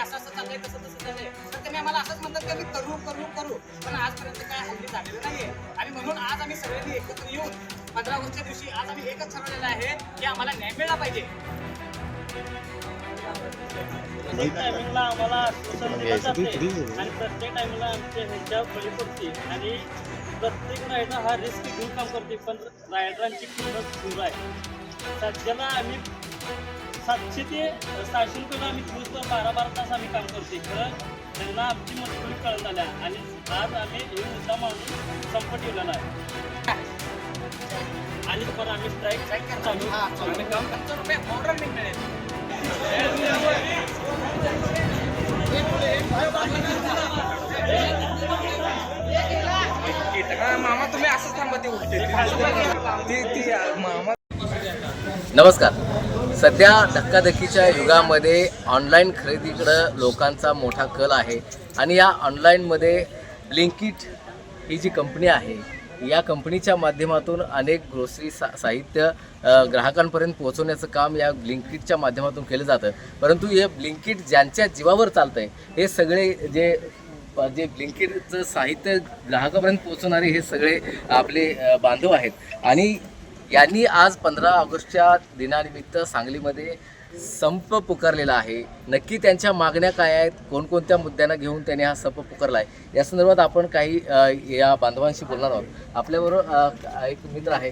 असं असं चाललंय तसं तसं झालंय तर त्यांनी आम्हाला असंच म्हणतात की आम्ही करू पण आजपर्यंत काय हल्ली झालेलं नाहीये आणि म्हणून आज आम्ही सगळ्यांनी एकत्र येऊन 15 ऑगस्टच्या दिवशी आज आम्ही एकच ठरवलेलं आहे की आम्हाला न्याय मिळाला पाहिजे. टायमिंगला आम्हाला आश्वासन दिलं जाते आणि प्रत्येक टायमिंगला आमच्या ह्याच्यावर बळी पडते आणि प्रत्येक रायडर हा रिस्क घेऊन काम करते पण रायडरांची किंमत दूर आहे. सध्याला आम्ही 700 ते 600 रुपयाला आम्ही दिवसभर 12 तास आम्ही काम करते. खरं त्यांना आमची मजबुरी कळत आल्या आणि आज आम्ही हे मुद्दा मानून संप ठेवलेला आहे आणि पण आम्ही स्ट्राईक चालू आम्ही काम करतो रुपये ऑर्डर मिळेल. मामा तुम्ही असंच थांबा ते उठते मामा. नमस्कार. सध्या धक्काधक्कीच्या युगामध्ये ऑनलाईन खरेदीकडं लोकांचा मोठा कल आहे आणि या ऑनलाईनमध्ये ब्लिंकिट ही जी कंपनी आहे या कंपनीच्या माध्यमातून अनेक ग्रोसरी साहित्य ग्राहकांपर्यंत पोहोचवण्याचं काम या ब्लिंकिटच्या माध्यमातून केलं जातं. परंतु हे ब्लिंकिट ज्यांच्या जीवावर चालतं आहे हे सगळे जे ब्लिंकिटचं साहित्य ग्राहकापर्यंत पोहोचवणारे हे सगळे आपले बांधव आहेत आणि यांनी आज 15 ऑगस्टच्या दिनानिमित्त सांगलीमध्ये संप पुकारलेला आहे. नक्की त्यांच्या मागण्या काय आहेत, कोणकोणत्या मुद्द्यांना घेऊन त्यांनी हा संप पुकारला आहे या संदर्भात आपण काही या बांधवांशी बोलणार आहोत. आपल्याबरोबर एक मित्र आहे.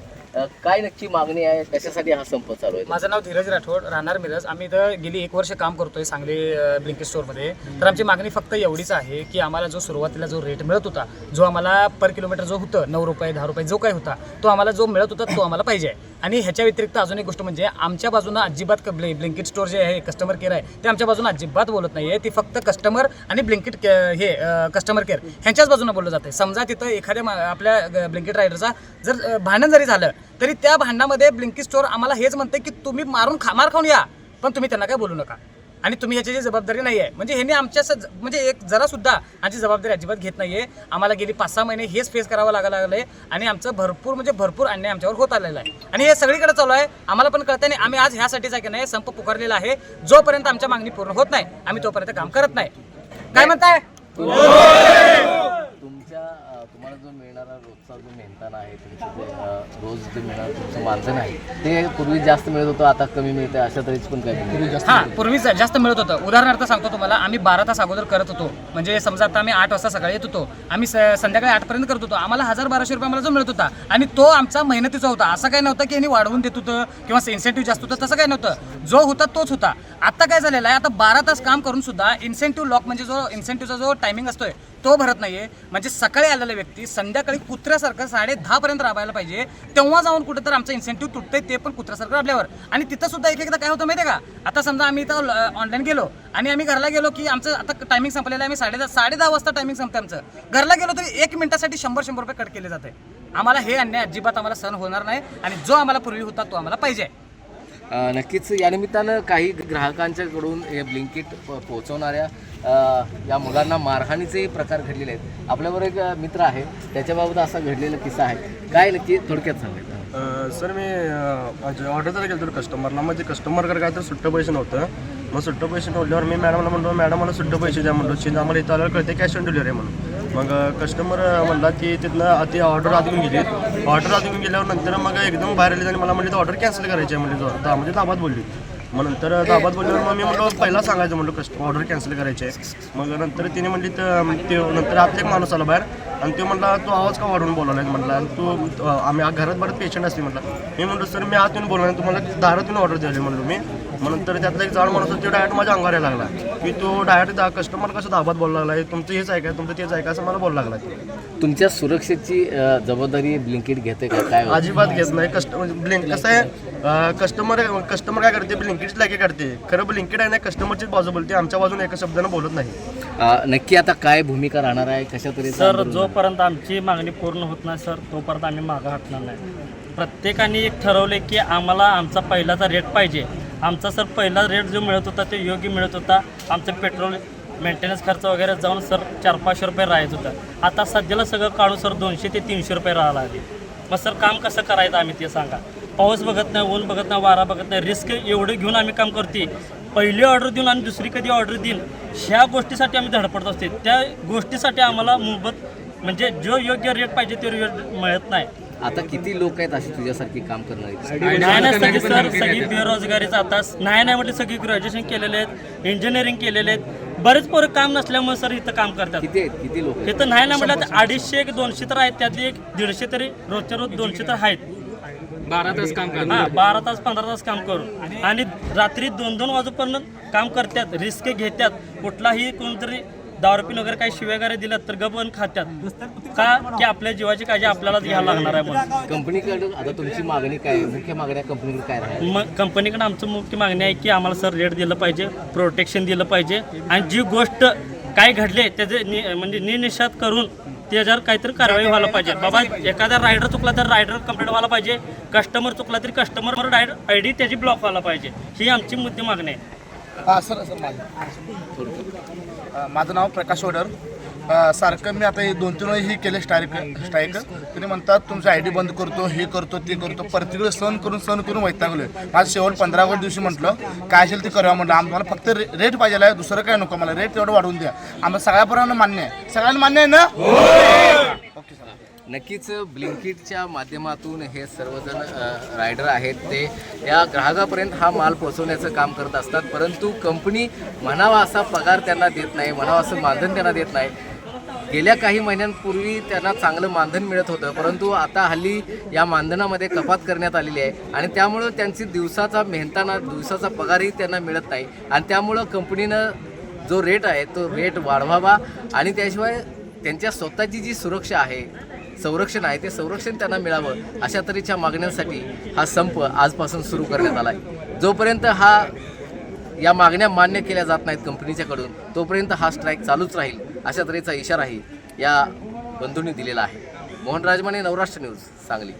काय नक्की मागणी आहे, कशासाठी हा संप चालू आहे? माझं नाव धीरज राठोड, राहणार मिरज. आम्ही इथं गेली 1 वर्ष काम करतोय सांगली ब्लिंकिट स्टोअरमध्ये. तर आमची मागणी फक्त एवढीच आहे की आम्हाला जो सुरुवातीला जो रेट मिळत होता, जो आम्हाला पर किलोमीटर जो होतं 9 रुपये 10 रुपये जो काय होता तो आम्हाला जो मिळत होता तो आम्हाला पाहिजे. आणि ह्याच्या व्यतिरिक्त अजून एक गोष्ट म्हणजे आमच्या बाजूनं अजिबात ब्लिंकिट स्टोअर जे आहे कस्टमर केअर आहे ते आमच्या बाजूनं अजिबात बोलत नाही आहे. ती फक्त कस्टमर आणि ब्लिंकिट कस्टमर केअर ह्यांच्याच बाजूनं बोललं जातं. समजा तिथं एखाद्या आपल्या ब्लिंकिट रायडरचा जर भांडण जरी झालं तरी त्या भांडणामध्ये ब्लिंकिट स्टोअर आम्हाला हेच म्हणते की तुम्ही मार खाऊन या पण तुम्ही त्यांना काय बोलू नका आणि तुम्ही ह्याची जबाबदारी नाही आहे. म्हणजे ह्यांनी आमच्या म्हणजे एक जरासुद्धा आमची जबाबदारी अजिबात घेत नाही आहे. आम्हाला गेली 5-6 महिने हेच फेस करावं लागलं आहे आणि आमचं भरपूर अन्याय आमच्यावर होत आलेला आहे आणि हे सगळीकडे चालू आहे. आम्हाला पण कळतं नाही. आम्ही आज ह्यासाठीच आहे की नाही संप पुकारलेला आहे. जोपर्यंत आमच्या मागणी पूर्ण होत नाही आम्ही तोपर्यंत काम करत नाही. काय म्हणताय? तुम्हाला जो मिळणारा रोजचा जो मेहनताना आहे, तुमचं जे रोज जे मिळणारं तुमचं मानधन आहे ते पूर्वी जास्त मिळत होतं, आता कमी मिळतं अशा तऱ्हेच पण काय? पूर्वी जास्त मिळत होतं. उदाहरणार्थ सांगतो तुम्हाला, आम्ही 12 तास अगोदर करत होतो. म्हणजे समजा आता आम्ही 8 वाजता सकाळी येत होतो, आम्ही संध्याकाळी 8 पर्यंत करत होतो. आम्हाला 1000-1200 रुपये आम्हाला जो मिळत होता आणि तो आमचा मेहनतीचा होता. असं काय नव्हतं की यांनी वाढवून देत होतं किंवा इन्सेंटिव्ह जास्त होतं, तसं काय नव्हतं. जो होता तोच होता. आता काय झालेलं आहे, आता 12 तास काम करून सुद्धा इन्सेंटिव्ह लॉक म्हणजे जो इन्सेंटिव्हचा जो टायमिंग असतोय तो भरत नाहीये. म्हणजे सकाळी आलेला व्यक्ती संध्याकाळी कुत्र्यासारखं 10:30 पर्यंत राबायला पाहिजे, तेव्हा जाऊन कुठं तर आमचं इन्सेंटिव्ह तुटतंय, ते पण कुत्र्यासारखं राबल्यावर. आणि तिथं सुद्धा एकदा काय होतं माहिती आहे का, आता समजा आम्ही इथं ऑनलाईन गेलो आणि आम्ही घरला गेलो की आमचं आता टायमिंग संपलेलं आहे. आम्ही 10:30 वाजता टायमिंग संपतं आमचं. घरला गेलो तरी 1 मिनिटासाठी 100 रुपये कट केले जाते. आम्हाला हे अन्याय अजिबात आम्हाला सहन होणार नाही आणि जो आम्हाला पूर्वी होता तो आम्हाला पाहिजे. नक्कीच या निमित्तानं काही ग्राहकांच्याकडून हे ब्लिंकिट पोहोचवणाऱ्या या मुलांना मारहाणीचे प्रकार घडलेले आहेत. आपल्याबरोबर एक मित्र आहे, त्याच्याबाबत असा घडलेला किस्सा आहे. काय नक्की थोडक्यात सांगायचं? सर मी ऑर्डर जर केलं तर कस्टमरला, म्हणजे कस्टमरकडे काय तर सुट्टं पैसे नव्हतं. मग सुट्टं पैसे ठेवल्यावर मी मॅडमला म्हणलो, मॅडम मला सुट्टं पैसे द्या म्हणलो. चिंता आम्हाला इथं आल्यावर कळते कॅश ऑन डिलिव्हरी आहे म्हणून. मग कस्टमर म्हणला की तिथनं ती ऑर्डर आधी घेऊन गेली. ऑर्डर आधी घेऊन गेल्यावर नंतर मग एकदम बाहेर आली आणि मला म्हणजे ऑर्डर कॅन्सल करायची आहे म्हणजे दाबात बोलली. मग नंतर दाबात बोलल्यावर मग मी म्हणलो पहिला सांगायचं म्हणलो ऑर्डर कॅन्सल करायची आहे. मग नंतर तिने म्हणली तर ते नंतर आतला एक माणूस आला बाहेर आणि तो म्हणला तू आवाज का वाढवून बोलायला म्हटला, तू आम्ही घरात बरंच पेशंट असते म्हटलं. मी म्हणलो सर मी आत येऊन बोलला नाही, तुम्हाला दारात येऊन ऑर्डर द्यायला म्हणलो मी. मग नंतर त्यातला एक जाड माणूस तो डायरेक्ट माझ्या अंगावर यायला लागला की तो डायरेक्ट कस्टमर कसं दाबात बोलायला लागला, तुमचं हेच आहे का, तुमचं तेच आहे का असं मला बोलायला लागला. तुमच्या सुरक्षेची जबाबदारी ब्लिंकिट घेते का काय? अजिबात घेत नाही. कसं आहे, कस्टमर काय करते, ब्लिंकिटच लागे करते. खरं ब्लिंकिट आहे ना कस्टमरचीच बाजू बोलते, आमच्या बाजूने एका शब्दानं बोलत नाही. नक्की आता काय भूमिका राहणार आहे, कशा तरी? सर जोपर्यंत आमची मागणी पूर्ण होत नाही सर तोपर्यंत आम्ही मागं हटणार नाही. प्रत्येकाने एक ठरवले की आम्हाला आमचा पहिलाचा रेट पाहिजे. आमचा सर पहिला रेट जो मिळत होता तो योग्य मिळत होता. आमचं पेट्रोल मेंटेनन्स खर्च वगैरे जाऊन सर 400-500 रुपये राहायचं होतं. आता सध्याला सगळं काढून सर 200 ते 300 रुपये राहायला लागले. मग सर काम कसं करायचं आम्ही ते सांगा. पाऊस बघत नाही, ऊन बघत नाही, वारा बघत नाही, रिस्क एवढं घेऊन आम्ही काम करते. पहिली ऑर्डर देऊन आणि दुसरी कधी ऑर्डर देईन ह्या गोष्टीसाठी आम्ही धडपडत असते. त्या गोष्टीसाठी आम्हाला मोबत म्हणजे जो योग्य रेट पाहिजे ते रेट मिळत नाही. आता किती लोक आहेत अशी तुझ्यासारखी काम करणारी? नाही सगळी सर सगळी बेरोजगारीच आता नाही म्हटलं सगळी ग्रॅज्युएशन केलेले आहेत, इंजिनिअरिंग केलेले आहेत. बरेच पोरं काम नसल्यामुळे सर इथं काम करतात. किती लोक? इथं नाही म्हटलं तर 250-200 तर आहेत, त्यातली एक 150 तरी रोजच्या रोज 200 तर आहेत. 12 तास काम हा 12 तास 15 तास काम करून आणि रात्री 2-2 वाजेपर्यंत काम करतात, रिस्क घेतात. कुठलाही कोणतरी दारू पिऊन वगैरे काही शिव्या वगैरे दिलं तर गबन खात्यात का की आपल्या जीवाची काळजी आपल्यालाच घ्यायला लागणार आहे म्हणून. कंपनीकडे आता तुमची मागणी काय आहे? मुख्य मागण्या कंपनीकडे काय राहील? मग कंपनीकडे आमचं मुख्य मागणी आहे की आम्हाला सर रेट दिलं पाहिजे, प्रोटेक्शन दिलं पाहिजे आणि जी गोष्ट काय घडले त्याचे म्हणजे निषेध करून त्याच्यावर काहीतरी कारवाई व्हायला पाहिजे. बाबा एखादा रायडर चुकला तर रायडर कंप्लीट व्हायला पाहिजे, कस्टमर चुकला तरी कस्टमर ID त्याची ब्लॉक व्हायला पाहिजे. ही आमची मुद्दे मागणी आहे. सर माझं नाव प्रकाश ओडर. सारखं मी आता 2-3 वेळी ही केले स्ट्राईक. तुम्ही म्हणतात तुमचं ID बंद करतो, हे करतो ते करतो. प्रत्येक सण करून वैतागलोय. माझं शेवट 15 दिवशी म्हटलं काय असेल ते करूया म्हटलं. आम्हाला फक्त रेट पाहिजे आहे, दुसरं काय नको मला. रेट तेवढं वाढवून द्या. आम्हाला सगळ्यापर्यंत मान्य आहे. सगळ्यांना मान्य आहे ना? Okay sir. नक्कीच ब्लिंकिटच्या माध्यमातून हे सर्वजण रायडर आहेत ते या ग्राहकापर्यंत हा माल पोहोचवण्याचं काम करत असतात. परंतु कंपनी म्हणावा असा पगार त्यांना देत नाही, म्हणावं असं मानधन त्यांना देत नाही. गेल्या काही महिन्यांपूर्वी त्यांना चांगलं मानधन मिळत होतं, परंतु आता हल्ली या मानधनामध्ये कपात करण्यात आलेली आहे आणि त्यामुळं त्यांची दिवसाचा पगारही त्यांना मिळत नाही. आणि त्यामुळं कंपनीनं जो रेट आहे तो रेट वाढवावा आणि त्याशिवाय त्यांच्या स्वतःची जी सुरक्षा आहे, संरक्षण आहे, ते संरक्षण त्यांना मिळावं अशा तऱ्हेच्या मागण्यांसाठी हा संप आजपासून सुरू करण्यात आला आहे. जोपर्यंत या मागण्या मान्य केल्या जात नाहीत कंपनीच्याकडून तोपर्यंत हा स्ट्राईक चालूच राहील अशा तऱ्हेचा इशाराही या बंधूंनी दिलेला आहे. मोहन राजमाने, नवराष्ट्र न्यूज, सांगली.